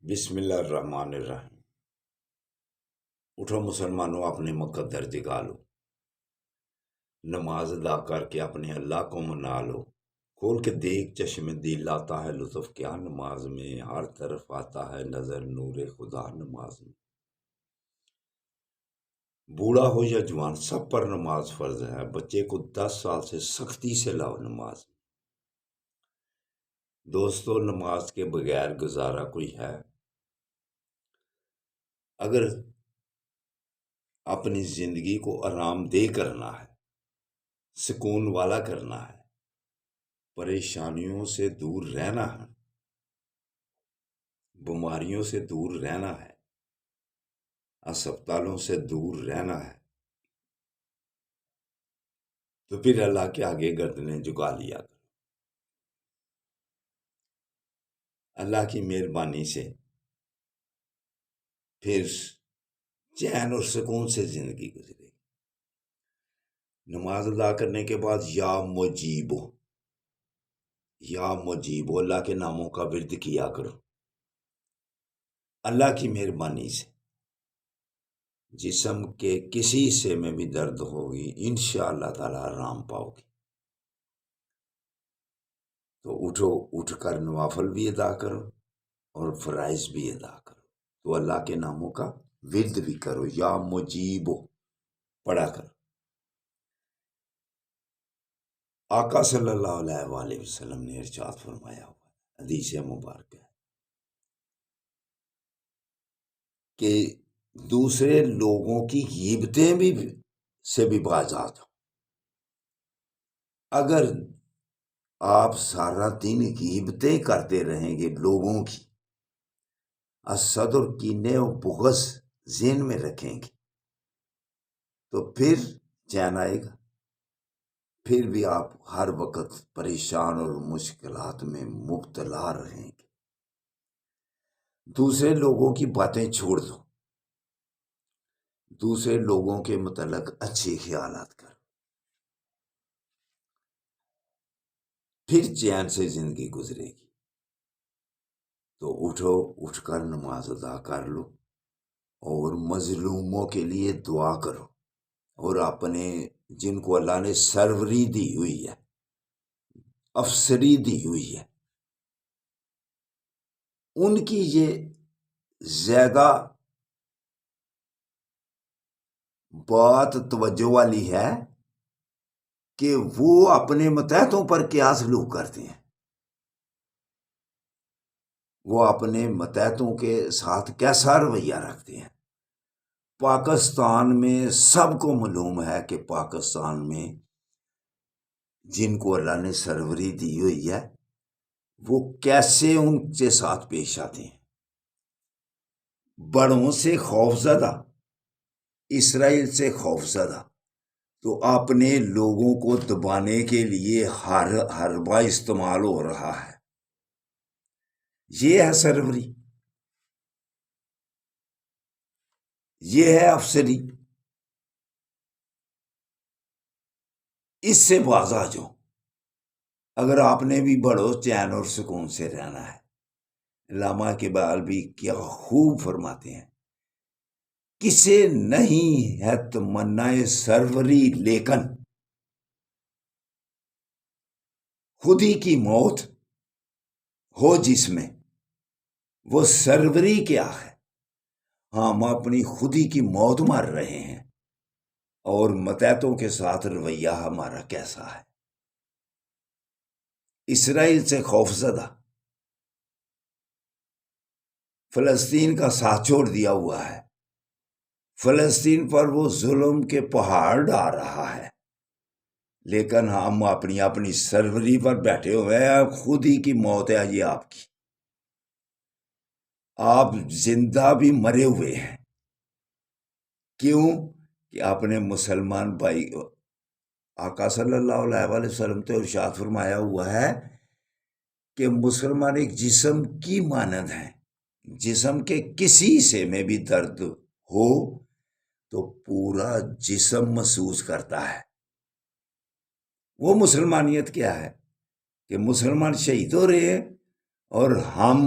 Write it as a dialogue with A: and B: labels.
A: بسم اللہ الرحمن الرحیم۔ اٹھو مسلمانوں، اپنے مقدر جگا لو، نماز ادا کر کے اپنے اللہ کو منا لو۔ کھول کے دیکھ چشم دل لاتا ہے لطف کیا نماز میں، ہر طرف آتا ہے نظر نور خدا نماز میں۔ بوڑھا ہو یا جوان سب پر نماز فرض ہے، بچے کو 10 سال سے سختی سے لاؤ نماز میں۔ دوستو، نماز کے بغیر گزارا کوئی ہے؟ اگر اپنی زندگی کو آرام دہ کرنا ہے، سکون والا کرنا ہے، پریشانیوں سے دور رہنا ہے، بیماریوں سے دور رہنا ہے، اسپتالوں سے دور رہنا ہے، تو پھر اللہ کے آگے گردنیں جھکا لیا کرو۔ اللہ کی مہربانی سے پھر چین اور سکون سے زندگی گزرے گی۔ نماز ادا کرنے کے بعد یا مجیبو اللہ کے ناموں کا ورد کیا کرو۔ اللہ کی مہربانی سے جسم کے کسی حصے میں بھی درد ہوگی انشاءاللہ تعالی آرام پاؤ گی۔ تو اٹھو، اٹھ کر نوافل بھی ادا کرو اور فرائض بھی ادا کرو، تو اللہ کے ناموں کا ورد بھی کرو، یا مجیبو پڑھا کرو۔ آقا صلی اللہ علیہ وآلہ وسلم نے ارشاد فرمایا ہوا ہے، حدیث مبارک ہے کہ دوسرے لوگوں کی غیبتیں بھی سے بھی باز آ جاؤ۔ اگر آپ سارا دن غیبتیں کرتے رہیں گے لوگوں کی، حسد اور کینے اور بغض ذہن میں رکھیں گے، تو پھر چین آئے گا، پھر بھی آپ ہر وقت پریشان اور مشکلات میں مبتلا رہیں گے۔ دوسرے لوگوں کی باتیں چھوڑ دو، دوسرے لوگوں کے متعلق اچھے خیالات کرو، پھر چین سے زندگی گزرے گی۔ تو اٹھو، اٹھ کر نماز ادا کر لو اور مظلوموں کے لیے دعا کرو، اور اپنے جن کو اللہ نے سروری دی ہوئی ہے، افسری دی ہوئی ہے، ان کی یہ زیادہ بات توجہ والی ہے کہ وہ اپنے ماتحتوں پر کیا سلوک کرتے ہیں، وہ اپنے ماتحتوں کے ساتھ کیسا رویہ رکھتے ہیں۔ پاکستان میں سب کو معلوم ہے کہ پاکستان میں جن کو اللہ نے سروری دی ہوئی ہے وہ کیسے ان کے ساتھ پیش آتے ہیں۔ بڑوں سے خوف زدہ، اسرائیل سے خوف زدہ، تو اپنے لوگوں کو دبانے کے لیے ہر حربہ استعمال ہو رہا ہے۔ یہ ہے سروری، یہ ہے افسری۔ اس سے باز آ جاؤ اگر آپ نے بھی بڑو چین اور سکون سے رہنا ہے۔ علامہ اقبال بھی کیا خوب فرماتے ہیں، کسے نہیں ہے تمنا سروری لیکن خودی کی موت ہو جس میں وہ سروری کیا ہے۔ ہم اپنی خودی کی موت مر رہے ہیں اور ماتحتوں کے ساتھ رویہ ہمارا کیسا ہے۔ اسرائیل سے خوف زدہ، فلسطین کا ساتھ چھوڑ دیا ہوا ہے، فلسطین پر وہ ظلم کے پہاڑ ڈال رہا ہے، لیکن ہم اپنی سروری پر بیٹھے ہوئے ہیں۔ خود ہی کی موت ہے یہ آپ کی، آپ زندہ بھی مرے ہوئے ہیں۔ کیوں کہ اپنے مسلمان بھائی، آقا صلی اللہ علیہ وآلہ وسلم تو ارشاد فرمایا ہوا ہے کہ مسلمان ایک جسم کی مانند ہیں، جسم کے کسی حصے میں بھی درد ہو تو پورا جسم محسوس کرتا ہے۔ وہ مسلمانیت کیا ہے کہ مسلمان شہید ہو رہے ہیں اور ہم